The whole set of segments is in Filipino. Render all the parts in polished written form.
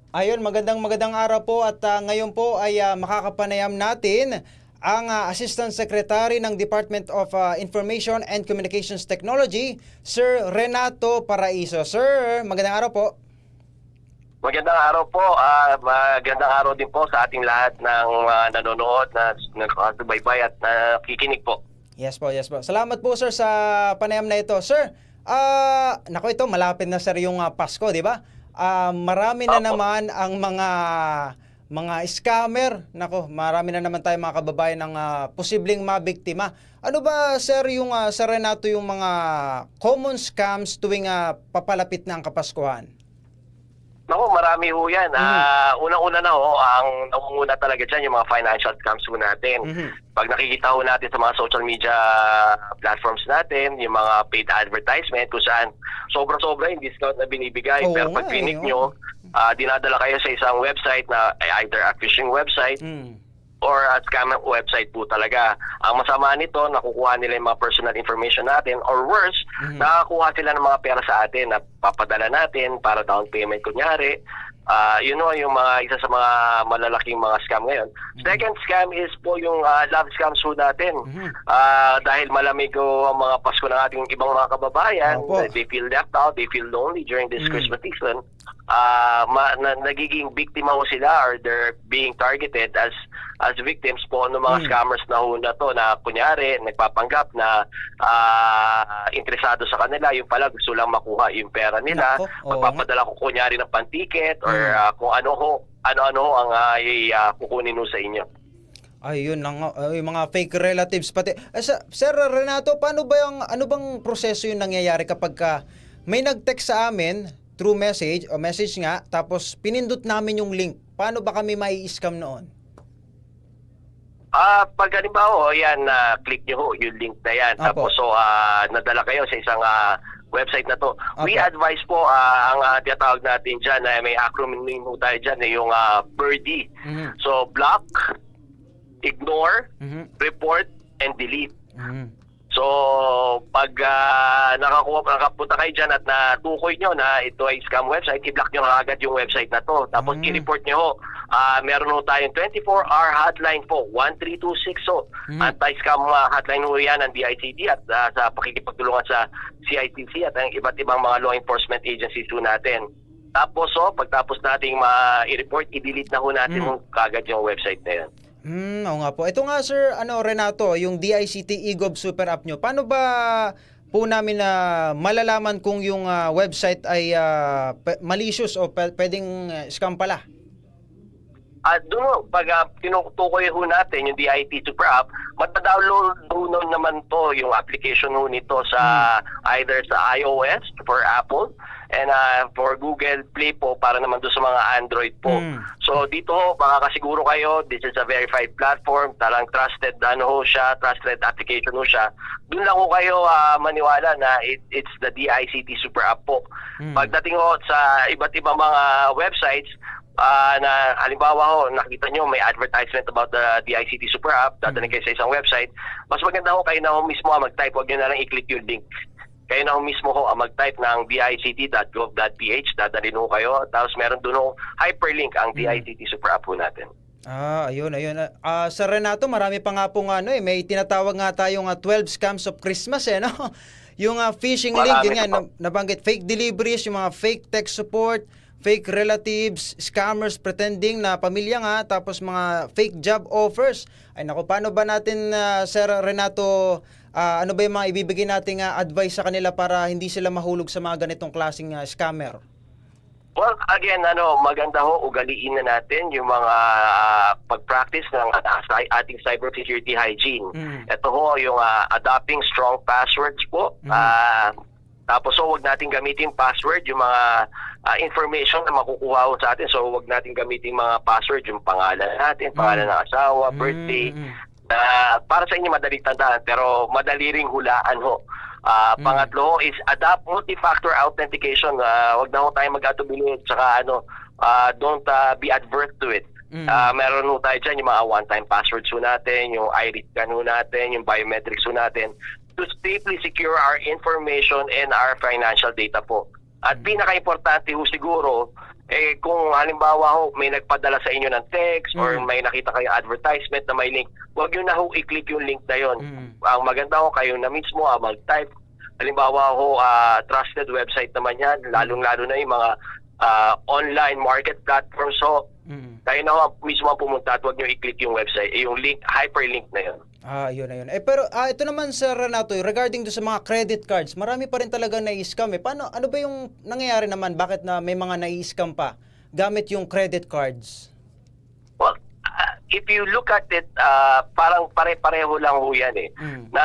Ayun, magandang araw po at ngayon po ay makakapanayam natin ang Assistant Secretary ng Department of Information and Communications Technology, Sir Renato Paraiso. Sir, magandang araw po. Magandang araw po. Magandang araw din po sa ating lahat ng nanonood, na nagkakasubaybay at nakikinig po. Yes po, yes po. Salamat po sir sa panayam na ito. Sir, nako ito, malapit na sir yung Pasko, di ba? Marami na Opo. naman ang mga scammer. Nako, marami na naman tayong mga kababayan ng posibleng mabiktima. Ano ba sir yung Sir Renato yung mga common scams tuwing papalapit na ang Kapaskuhan? Naku, marami ho yan. Unang-una na ho, ang nangunguna talaga dyan yung mga financial scams ho natin. Pag nakikita ho natin sa mga social media platforms natin, yung mga paid advertisement kung saan sobra-sobra yung discount na binibigay. Oo Pero nga pag click oo. nyo, dinadala kayo sa isang website na either a phishing website or a scam website po talaga. Ang masama nito, nakukuha nila yung mga personal information natin, or worse, nakakuha sila ng mga pera sa atin na papadala natin para down payment kunyari. Yun know, yung isa sa mga malalaking mga scam ngayon. Second scam is po yung love scams po natin. Dahil malamig ko ang mga Pasko ng ating ibang mga kababayan, Opo. they feel left out, they feel lonely during this Christmas season. Nagiging biktima ho sila, or they're being targeted as victims po ng mga scammers na ho na to, na kunyari nagpapanggap na interesado sa kanila, yung pala gusto lang makuha yung pera nila. Nako, oo Magpapadala ko kunyari ng pantiket or kung ano ho ang kukunin ho sa inyo. Ayun na nga, yung mga fake relatives pati. Sir Renato, paano ba ano bang proseso yung nangyayari kapag may nag-text sa amin through message o message nga, tapos pinindot namin yung link? Paano ba kami mai-scam noon? Pag halimbawa, yan, click nyo ho yung link na yan. Apo. Tapos nadala kayo sa isang website na to. We Apo. advise po, ang tinatawag natin dyan, may acronym po tayo dyan, yung BIRDIE. So, block, ignore, report, and delete. So, pag nakapunta kayo dyan at natukoy nyo na ito ay scam website, i-block nyo na agad yung website na to. Tapos i-report nyo ho. Meron ho tayong 24-hour hotline po, 1326. So, anti-scam hotline ho yan ng DICT at sa pakikipagtulungan sa CITC at ang iba't ibang mga law enforcement agencies ho natin. Tapos pagtapos nating i-report, i-delete na ho natin kagad yung website na yan. Oo nga po. Ito nga sir, Renato, yung DICT eGov Super App nyo, paano ba po namin na malalaman kung yung website ay malicious o pwedeng scam pala? Doon, pag tinutukoy ho natin yung DIT Super App, matadownload ho naman to yung application ho nito sa either sa iOS for Apple and for Google Play po para naman doon sa mga Android po. So dito ho, makakasiguro kayo, this is a verified platform, talang trusted trusted application ho siya. Doon lang ho kayo maniwala na it's the DICT Super App po. Pagdating ho sa iba't ibang mga websites, na halimbawa ho, nakita nyo may advertisement about the DICT Super App, dadaling kayo sa isang website, mas maganda ho kayo na ho mismo mag-type, huwag nyo na lang i-click yung link. Kayo na ho mismo ho mag-type ng dict.gov.ph, dadalhin ho kayo, tapos meron doon ho hyperlink ang DICT Super App ho natin. Ayun. Sir Renato, marami pa nga po may tinatawag nga tayong 12 scams of Christmas no? Yung phishing link, Marami yun nga, pa. nabanggit, fake deliveries, yung mga fake tech support, fake relatives, scammers pretending na pamilya nga, tapos mga fake job offers. Ay naku, paano ba natin, Sir Renato, ano ba yung mga ibibigay nating advice sa kanila para hindi sila mahulog sa mga ganitong klaseng scammer? Well, again, maganda ho, ugaliin na natin yung mga pag-practice ng ating cybersecurity hygiene. Ito ho, yung adopting strong passwords po. Tapos wag natin gamitin password, yung mga information na makukuha ho sa atin. So wag natin gamitin mga password, yung pangalan natin, pangalan ng asawa, birthday. Para sa inyo madaling tandaan, pero madali ring hulaan ho. Pangatlo is adopt multi-factor authentication. Wag na ho tayo mag-atubili, tsaka don't be adverse to it. Meron ho tayo dyan yung mga one-time passwords ho natin, yung iris scan ho natin, yung biometrics ho natin, to safely secure our information and our financial data po. At pinaka-importante ho siguro, kung halimbawa ho may nagpadala sa inyo ng text or may nakita kayo advertisement na may link, huwag nyo na ho i-click yung link na yon. Ang maganda ho kayo na mismo mag-type. Halimbawa ho, trusted website naman yan, lalong-lalo na yung mga online market platforms ho. Kayo na ho mismo pumunta at huwag nyo i-click yung website, yung link, hyperlink na yon. Yun. Pero ito naman Sir Renato, regarding do sa mga credit cards, marami pa rin talaga nai-scam Paano, ano ba yung nangyayari naman? Bakit na may mga nai-scam pa gamit yung credit cards? Well, if you look at it, parang pare-pareho lang ho yan na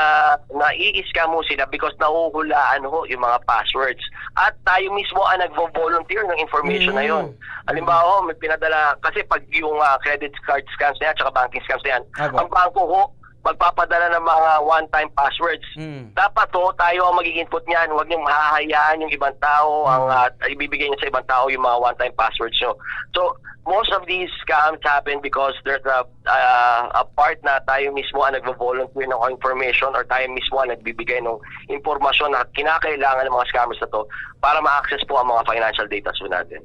nai-scam mo sila because nahuhulaan ho yung mga passwords. At tayo mismo ang nagvo-volunteer ng information na yon. Halimbawa ho, may pinadala, kasi pag yung credit card scams na yan, tsaka banking scams na yan, ang bangko ho, magpapadala ng mga one-time passwords. Dapat tayo ang mag-i-input niyan. Huwag niyong mahahayaan yung ibang tao, ang ibibigay niyo sa ibang tao yung mga one-time passwords niyo. So, most of these scams happen because there's a part na tayo mismo ang nagvo-volunteer ng information or tayo mismo ang nagbibigay ng impormasyon na kinakailangan ng mga scammers na to para ma-access po ang mga financial data po natin.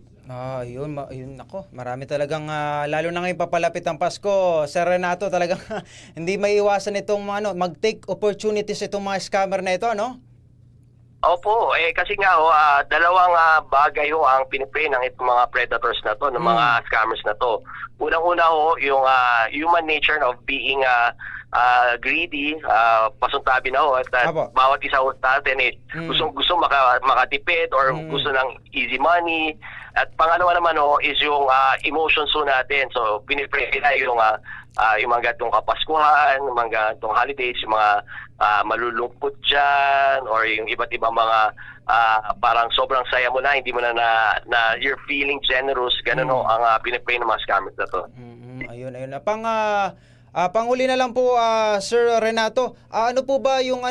Yun nako. Marami talagang lalo na ngayon papalapit ang Pasko, Sir Renato, talagang hindi maiiwasan itong mag-take opportunities itong mga scammer na ito, no? Opo, kasi nga dalawang bagay ho ang pinipray ng itong mga predators na to, ng mga scammers na to. Unang-una ho, yung human nature of being greedy, pasuntabi na ho, at bawat isa ho natin gusto makatipid or gusto ng easy money. At pangalawa naman ho is yung emotions ho natin. So pinipray nila yung mga gatong kapaskuhan, yung mga gatong holidays, yung mga malulungkot dyan, or yung iba't ibang mga parang sobrang saya mo na, hindi mo na you're feeling generous. Ganun ho ang pinipray ng mga scammers na to. Ayun. Panghuli na lang po, Sir Renato, ano po ba yung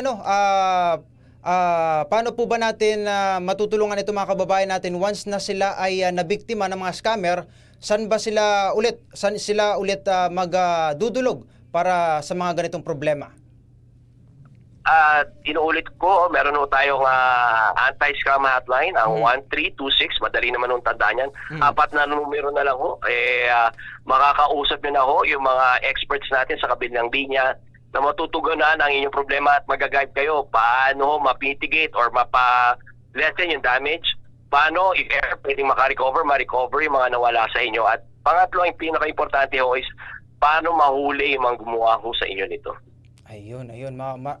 paano po ba natin matutulungan itong mga kababayan natin once na sila ay nabiktima ng mga scammer? Saan sila ulit magdudulog para sa mga ganitong problema? Inuulit ko, meron ho tayong anti-scam hotline, ang 1326, madali naman nung tandaan yan. 4 na numero na lang ho. Makakausap nyo na ho yung mga experts natin sa kabilang linya na matutugunan ang inyong problema at mag-guide kayo paano ma-mitigate or mapa-lessen yung damage. Paano, if ever, pwedeng ma-recover yung mga nawala sa inyo. At pangatlo, ang pinaka-importante ho is paano mahuli yung mga gumawa ho sa inyo nito. Ayun.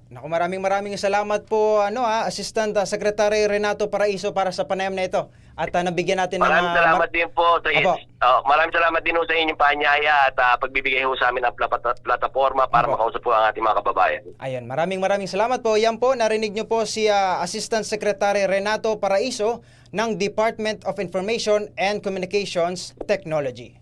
Naku, maraming salamat po, Assistant Secretary Renato Paraiso para sa panayam na ito. At nabigyan natin maraming salamat din po maraming salamat din ho sa inyong paanyaya at pagbibigay ho sa amin ng plataforma para makausap po ang ating mga kababayan. Ayun, maraming salamat po. Yan po, narinig nyo po si Assistant Secretary Renato Paraiso ng Department of Information and Communications Technology.